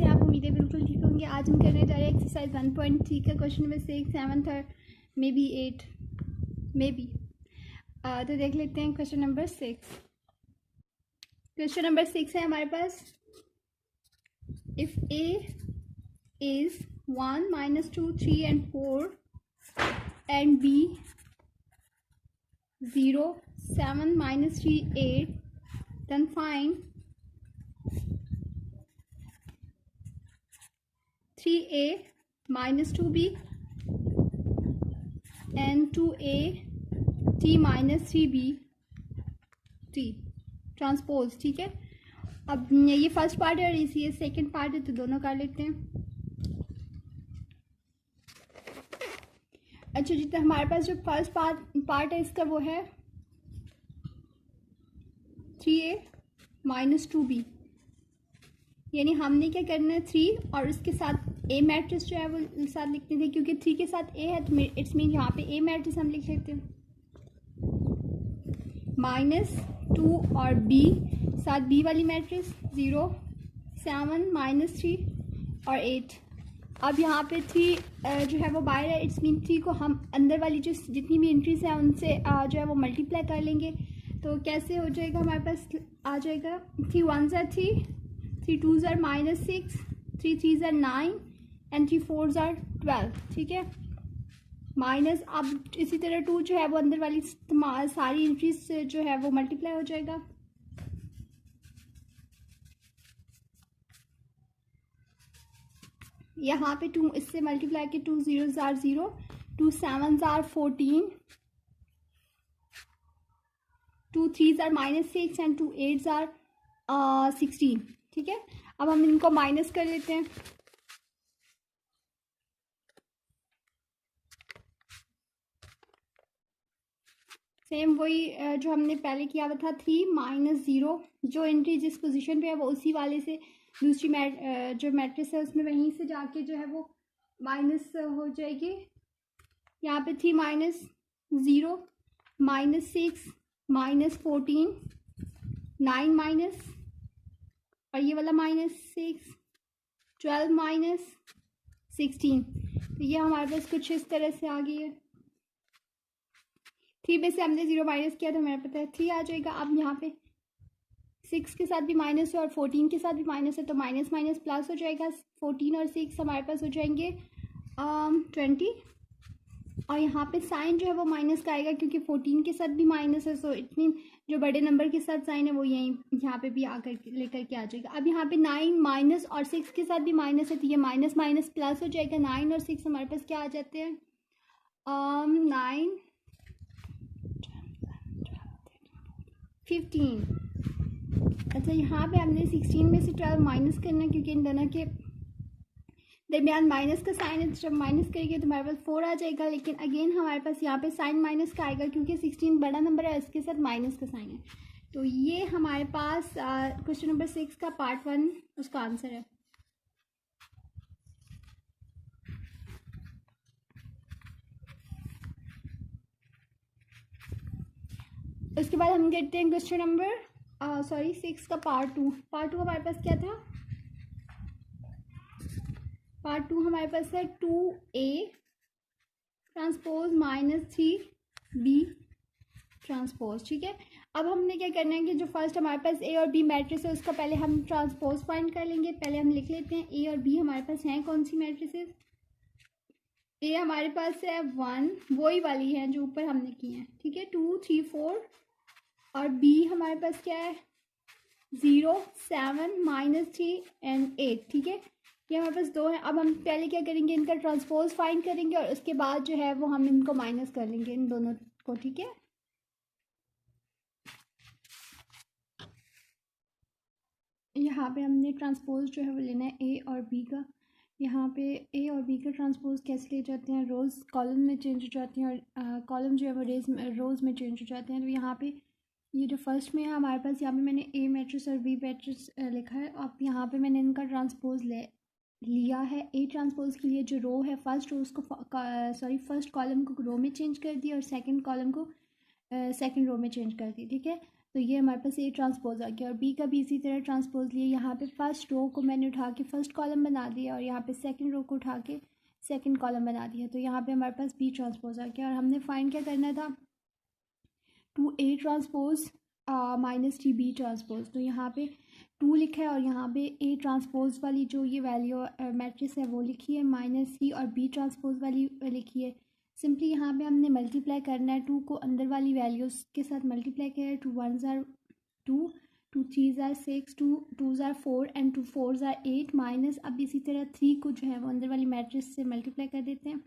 हैं आप? उम्मीद है बिल्कुल ठीक होंगे। आज हम करने जा रहे हैं एक्सरसाइज 1.3 का क्वेश्चन नंबर 6, 7 और मे बी 8 मे बी। तो देख लेते हैं क्वेश्चन नंबर 6। क्वेश्चन नंबर 6 है हमारे पास, if A is 1, -2, 3 and 4 and b 0, 7, -3, 8, then find 3a -2b and 2a t -3b t transpose. ठीक है, अब ये फर्स्ट पार्ट है और इसी सेकंड पार्ट है, तो दोनों कर लेते हैं। अच्छा, जितना हमारे पास जो फर्स्ट पार्ट है इसका वो है 3a -2b, यानी हमने क्या करना है 3 और उसके साथ a मैट्रिक्स जो है वो साथ लिखते थे, क्योंकि 3 के साथ a है तो इट्स मीन यहाँ पे a मैट्रिक्स हम लिख लेते हैं। -2 और b साथ b वाली मैट्रिक्स 0, 7, -3 और 8। अब यहाँ पे 3 जो है वो बाहर है, इट्स मीन 3 को हम अंदर वाली जो जितनी भी एंट्रीज हैं उनसे जो है वो मल्टीप्लाई कर लेंगे। तो कैसे हो जाएगा, हमारे पास आ जाएगा 3 1s are 3, 3 2s are -6, 3 3s are 9 and 3 4s are 12। ठीक है, माइनस अब इसी तरह 2 जो है वो अंदर वाली सारी एंट्रीज से जो है वो मल्टीप्लाई हो जाएगा। यहाँ पे 2 इससे मल्टीप्लाई के 2 0s are 0, 2 7s are 14, 2 3s are -6 and 2 8s are 16। ठीक है, अब हम इनको माइनस कर लेते हैं। सेम वही जो हमने पहले किया हुआ था, 3 -0, जो एंट्री जिस पोजीशन पे है वो उसी वाले से दूसरी जो मैट्रिक्स है उसमें वहीं से जाके जो है वो माइनस हो जाएगी। यहाँ पे 3 -0, -6, -14, 9 माइनस और ये वाला -6, 12 -16। तो ये हमारे पास कुछ इस तरह से आ गई है। 3 में से हमने 0 माइनस किया तो हमें पता है 3 आ जाएगा। अब यहाँ पे 6 के साथ भी माइनस है और 14 के साथ भी माइनस है, तो माइनस माइनस प्लस हो जाएगा। 14 और 6 हमारे पास हो जाएंगे 20, और यहाँ पे साइन जो है वो माइनस का आएगा क्योंकि 14 के साथ भी माइनस है। सो इट मीन जो बड़े नंबर के साथ साइन है वो यहाँ पे भी आकर लेकर के आ जाएगा। अब यहाँ पे 9 माइनस और 6 के साथ भी माइनस है, तो ये माइनस माइनस प्लस हो जाएगा। 9 और 6 हमारे पास क्या आ जाते हैं 9 15। अच्छा, यहाँ पे हमने 16 में से 12 माइनस करना है क्योंकि इन दोनों के दरमियान माइनस का साइन है, तो जब माइनस करेंगे तो हमारे पास 4 आ जाएगा। लेकिन अगेन हमारे पास यहाँ पे साइन माइनस का आएगा क्योंकि 16 बड़ा नंबर है, इसके साथ माइनस का साइन है। तो ये हमारे पास क्वेश्चन नंबर 6 का पार्ट 1 उसका आंसर है। उसके बाद हम करते हैं क्वेश्चन नंबर 6 का पार्ट 2। पार्ट 2 हमारे पास क्या था, पार्ट 2 हमारे पास है 2a ट्रांसपोज -3b ट्रांसपोज। ठीक है, अब हमने क्या करना है कि जो फर्स्ट हमारे पास a और b मैट्रिक्स है उसका पहले हम ट्रांसपोज फाइंड कर लेंगे। पहले हम लिख लेते हैं a और b हमारे पास हैं कौन सी मैट्रिसेस। a हमारे पास है 1, वही वाली है जो ऊपर हमने की है। ठीक है, 2 3 4, और b हमारे पास क्या है 0, 7, -3 and 8। ठीक है, ये हमारे पास 2 है। अब हम पहले क्या करेंगे, इनका ट्रांसपोज फाइंड करेंगे और उसके बाद जो है वो हम इनको माइनस कर लेंगे इन दोनों को। ठीक है, यहाँ पे हमने ट्रांसपोज जो है वो लेना है a और b का। यहाँ पे a और b का ट्रांसपोज कैसे ले जाते हैं, रोज़ कॉलम में चेंज हो जाती हैं और कॉलम जो है वो रोज़ में चेंज हो जाते हैं। तो यहाँ पे ये जो फर्स्ट में है हमारे पास, यहाँ पे मैंने a मैट्रिक्स और b मैट्रिक्स लिखा है। अब यहाँ पे मैंने इनका ट्रांसपोज लिया है। a ट्रांसपोज के लिए जो रो है फर्स्ट रो उसको फर्स्ट कॉलम को रो में चेंज कर दिया और सेकंड कॉलम को सेकंड रो में चेंज कर दी। ठीक है, तो ये हमारे पास ए ट्रांसपोज आ गया और बी का भी इसी तरह ट्रांसपोज लिए। यहाँ पे फर्स्ट रो को मैंने उठा के फर्स्ट कॉलम बना दिया और यहाँ पे सेकंड रो को उठा के सेकंड कॉलम बना दिया। तो यहाँ पे हमारे पास बी ट्रांसपोज आ गया और हमने फाइंड क्या करना था, 2A transpose minus 3B transpose. तो यहाँ पे 2 लिखा है और यहाँ पे A ट्रांसपोज वाली जो ये वैल्यू मैट्रिक्स है वो लिखी है -3 और B ट्रांसपोज वाली लिखी है। सिंपली यहाँ पे हमने मल्टीप्लाई करना है, 2 को अंदर वाली वैल्यूज़ के साथ मल्टीप्लाई किया है। 2 1s are 2, 2 3s are 6, 2 2s are 4 and 2 4s are 8 minus, अब इसी तरह 3 को जो है वो अंदर वाली मैट्रिक्स से मल्टीप्लाई कर देते हैं।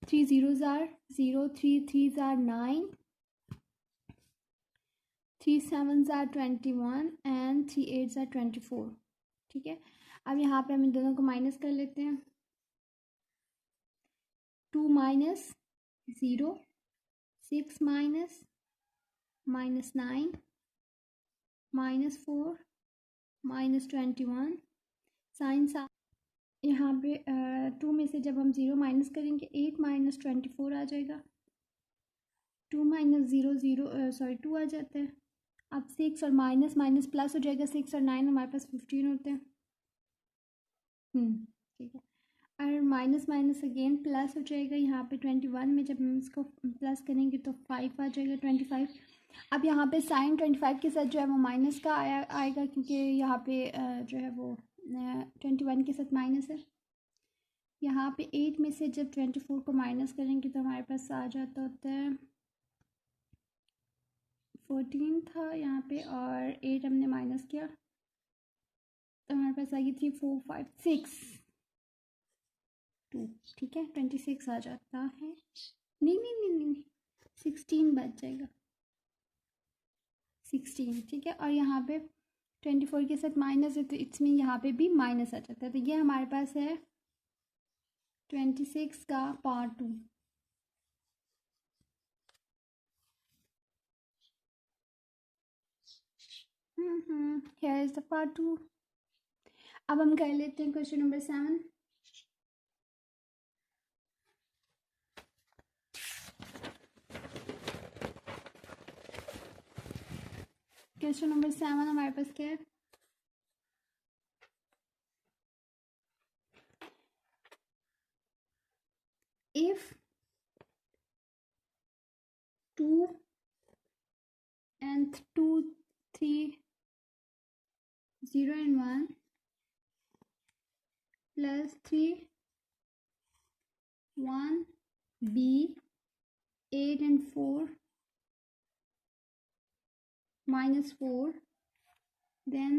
3 0s are 0, 3 3s are 9, 3 7s are 21 and 3 8s are 24। ठीक है, अब यहाँ पे हम इन दोनों को माइनस कर लेते हैं। 2 माइनस 0, 6 माइनस -9 -4 -21 साइंस। यहाँ पे 2 में से जब हम 0 माइनस करेंगे 8 माइनस 24 आ जाएगा। 2 माइनस 0 0 सॉरी 2 आ जाता है। अब 6 और माइनस माइनस प्लस हो जाएगा, 6 और 9 हमारे पास 15 होते हैं। ठीक है, और माइनस माइनस अगेन प्लस हो जाएगा। यहाँ पे 21 में जब हम इसको प्लस करेंगे तो 5 आ जाएगा, 25। अब यहाँ पे साइन 25 के साथ जो है वो माइनस का आएगा क्योंकि यहाँ पे जो है वो 21 के साथ माइनस है। यहाँ पे 8 में से जब 24 को माइनस करेंगे तो हमारे पास आ जाता होता है 14 था यहाँ पे, और 8 हमने माइनस किया तो हमारे पास आएगी 3 4 5 6 2। ठीक है, 26 आ जाता है। नहीं नहीं नहीं नहीं 16 बच जाएगा, 16। ठीक है, और यहाँ पे 24 के साथ माइनस है तो इसमें यहाँ पे भी माइनस आ जाता है। तो ये हमारे पास है 26 का part 2। Here is the part 2। अब हम कर लेते हैं क्वेश्चन नंबर 7। क्वेश्चन नंबर 7 हमारे पास क्या है, if 2 and 2 3 0 and 1 plus 3 1 b 8 and 4 minus 4 then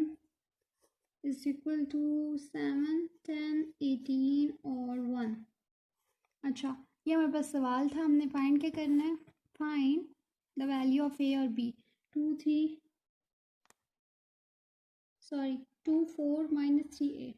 is equal to 7 10 18 और 1। अच्छा, ये हमारे पास सवाल था, हमने फाइंड क्या करना है, फाइंड द वैल्यू ऑफ ए और बी। 2 4 minus 3a।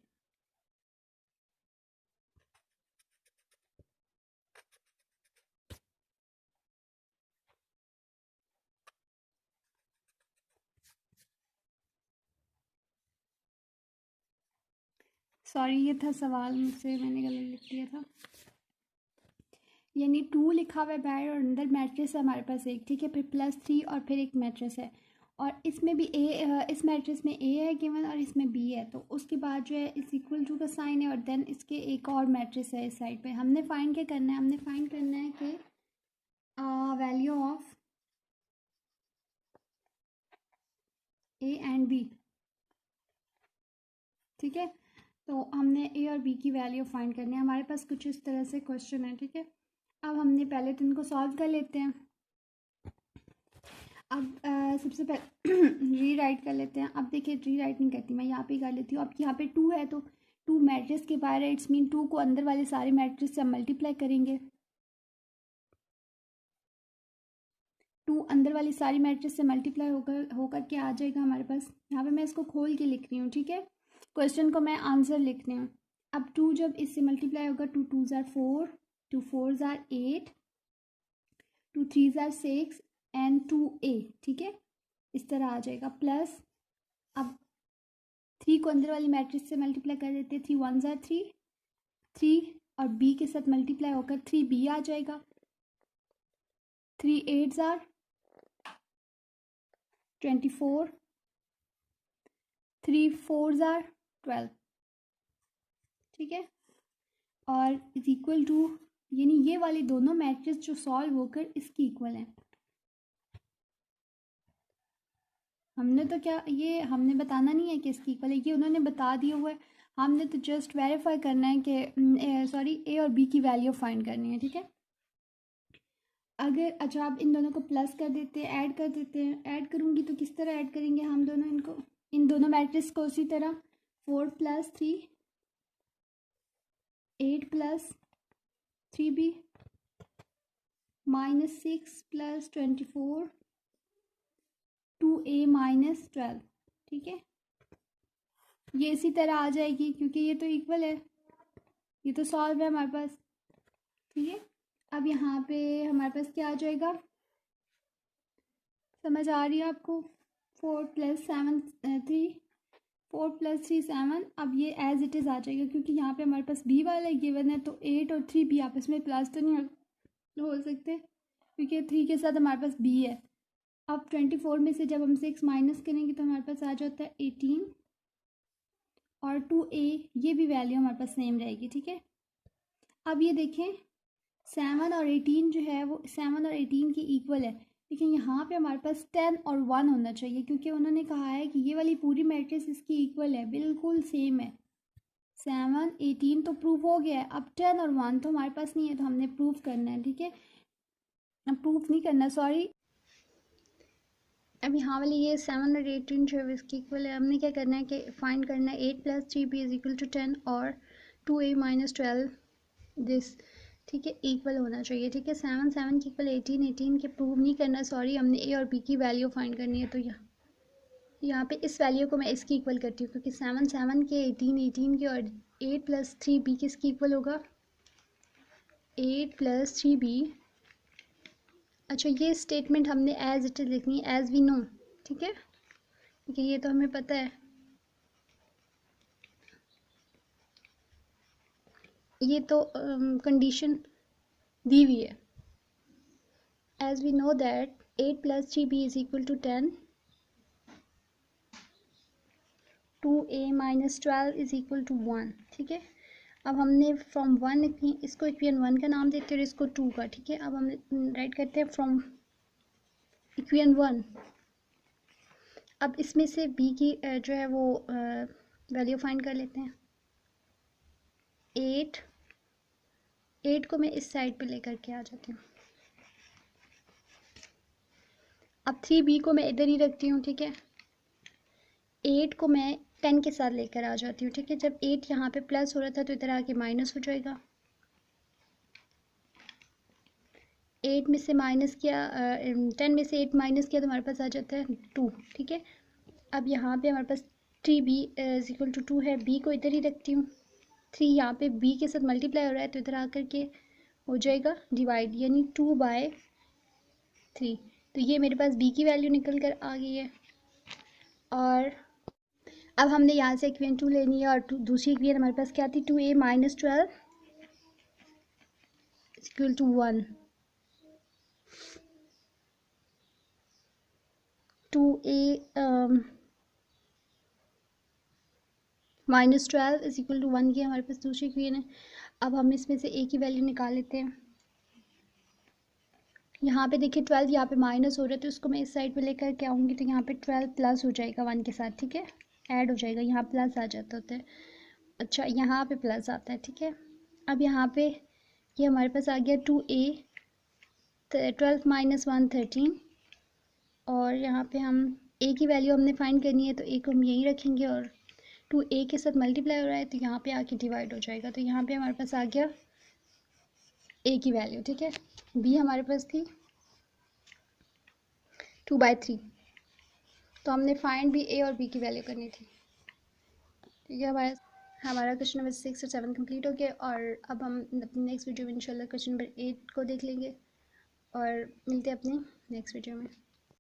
सॉरी, ये था सवाल, मुझसे मैंने गलत लिख दिया था। यानी 2 लिखा हुआ है बाहर और अंदर मैट्रिक्स है हमारे पास एक। ठीक है, फिर +3 और फिर एक मैट्रिक्स है और इसमें भी इस मैट्रिक्स में ए है गिवन और इसमें बी है। तो उसके बाद जो है इस इक्वल टू का साइन है और देन इसके एक और मैट्रिक्स है इस साइड पे। हमने फाइंड क्या करना है, हमने फाइंड करना है कि value of A and B. ठीक है, तो हमने ए और बी की वैल्यू फाइंड करनी है। हमारे पास कुछ इस तरह से क्वेश्चन है। ठीक है, अब हमने पहले तो इनको सॉल्व कर लेते हैं। अब सबसे पहले री राइट कर लेते हैं। अब देखिए, री राइट नहीं करती मैं, यहाँ पे कर लेती हूँ। अब यहाँ पे 2 है तो 2 मैट्रिक्स के बाहर है, इट्स मीन 2 को अंदर वाले सारे मैट्रिक्स से मल्टीप्लाई करेंगे। 2 अंदर वाली सारी मैट्रिक्स से मल्टीप्लाई होकर क्या आ जाएगा हमारे पास। यहाँ पे मैं इसको खोल के लिख रही हूँ। ठीक है, क्वेश्चन को मैं आंसर लिख रही हूँ। अब 2 जब इससे मल्टीप्लाई होगा, 2 2s are 4, 2 4s are 8, 2 3s are 6 and 2a। ठीक है, इस तरह आ जाएगा प्लस। अब 3 को अंदर वाली मैट्रिक्स से मल्टीप्लाई कर देते हैं। 3 1s are 3, 3 और b के साथ मल्टीप्लाई होकर 3b आ जाएगा। 3 8s are 24, 3 4s are 12, ठीक है। और इज इक्वल टू, यानी ये वाले दोनों मैट्रिक्स जो सॉल्व होकर इसकी इक्वल हैं। हमने तो क्या, ये हमने बताना नहीं है कि इसकी इक्वल है, ये उन्होंने बता दिया हुआ है। हमने तो जस्ट वेरीफाई करना है कि सॉरी ए और बी की वैल्यू फाइंड करनी है, ठीक है। अगर अच्छा आप इन दोनों को प्लस कर देते हैं, ऐड कर देते हैं, ऐड करूँगी तो किस तरह ऐड करेंगे हम दोनों इनको, इन दोनों मैट्रिक्स को उसी तरह 4 + 3 8 + 3b -6 + 24 2a - 12, ठीक है। ये इसी तरह आ जाएगी क्योंकि ये तो इक्वल है, ये तो सॉल्व है हमारे पास, ठीक है। अब यहाँ पे हमारे पास क्या आ जाएगा, समझ आ रही है आपको? 4 + 7 3, 4 + 3 7। अब ये एज इट इज़ आ जाएगा क्योंकि यहाँ पे हमारे पास बी वाला गिवन है, तो 8 और 3 भी आपस में प्लस तो नहीं हो सकते क्योंकि 3 के साथ हमारे पास बी है। अब 24 में से जब हम 6 माइनस करेंगे तो हमारे पास आ जाता है 18 और 2a, ये भी वैल्यू हमारे पास सेम रहेगी, ठीक है। अब ये देखें 7 और 18 जो है वो 7 और 18 की इक्वल है, लेकिन यहाँ पे हमारे पास 10 और 1 होना चाहिए क्योंकि उन्होंने कहा है कि ये वाली पूरी मैट्रिक्स इसकी इक्वल है, बिल्कुल सेम है। 7 18 तो प्रूफ हो गया है, अब 10 और 1 तो हमारे पास नहीं है, तो हमने प्रूफ करना है, ठीक है। अब प्रूफ नहीं करना, सॉरी। अब यहाँ वाली ये 7 और 18 जो है इसकी इक्वल है, हमने क्या करना है कि फाइंड करना है 8 + 3b = 10 और 2a - 12 दिस, ठीक है, इक्वल होना चाहिए, ठीक है। 7 7 की इक्वल 18 18 के प्रूव नहीं करना, सॉरी, हमने ए और बी की वैल्यू फाइंड करनी है। तो यहाँ पे इस वैल्यू को मैं इसकी इक्वल करती हूँ क्योंकि 7 7 के 18 18 के और 8 + 3b किसकी इक्वल होगा, 8 + 3b। अच्छा, ये स्टेटमेंट हमने एज इट इज़ लिखनी है, एज वी नो, ठीक है, क्योंकि ये तो हमें पता है। ये तो कंडीशन दी हुई है, as we know that 8 + 3b = 10, 2a - 12 = 1, ठीक है। अब हमने फ्रॉम 1 इसको इक्वेशन 1 का नाम देते हैं और इसको 2 का, ठीक है। अब हम राइट करते हैं फ्रॉम इक्वेशन 1। अब इसमें से b की जो है वो वैल्यू फाइंड कर लेते हैं। 8 को मैं इस साइड पे लेकर के आ जाती हूँ। अब 3b को मैं इधर ही रखती हूँ, ठीक है। 8 को मैं 10 के साथ लेकर आ जाती हूँ, ठीक है। जब 8 यहाँ पे प्लस हो रहा था तो इधर आके माइनस हो जाएगा। 8 में से माइनस किया 10 में से 8 माइनस किया तो हमारे पास आ जाता है 2, ठीक है। अब यहाँ पे हमारे पास 3b = 2 है, b को इधर ही रखती हूँ। 3 यहाँ पे b के साथ मल्टीप्लाई हो रहा है तो इधर आकर के हो जाएगा डिवाइड, यानी 2/3। तो ये मेरे पास b की वैल्यू निकल कर आ गई है। और अब हमने यहाँ से इक्वेशन 2 लेनी है और दूसरी इक्वेशन हमारे पास क्या थी, 2a - 12 = 1, 2a -12 = 1 की हमारे पास दूसरी इक्वेशन है। अब हम इसमें से a की वैल्यू निकाल लेते हैं। यहाँ पे देखिए 12 यहाँ पे माइनस हो रहा है तो उसको मैं इस साइड पे लेकर के आऊँगी तो यहाँ पे 12 प्लस हो जाएगा 1 के साथ, ठीक है, ऐड हो जाएगा, यहाँ प्लस आ जाता होता है। अच्छा, यहाँ पे प्लस आता है, ठीक है। अब यहाँ पे ये हमारे पास आ गया 2a 12 - 1 13, और यहाँ पे हम a की वैल्यू हमने फाइंड करनी है तो a को हम यहीं रखेंगे और 2a के साथ मल्टीप्लाई हो रहा है तो यहाँ पे आके डिवाइड हो जाएगा। तो यहाँ पे हमारे पास आ गया a की वैल्यू, ठीक है। b हमारे पास थी 2/3, तो हमने फाइंड भी a और b की वैल्यू करनी थी, ठीक है। हमारा क्वेश्चन नंबर 6 और 7 कंप्लीट हो गया और अब हम अपनी नेक्स्ट वीडियो में इंशाल्लाह क्वेश्चन नंबर 8 को देख लेंगे और मिलते हैं अपनी नेक्स्ट वीडियो में।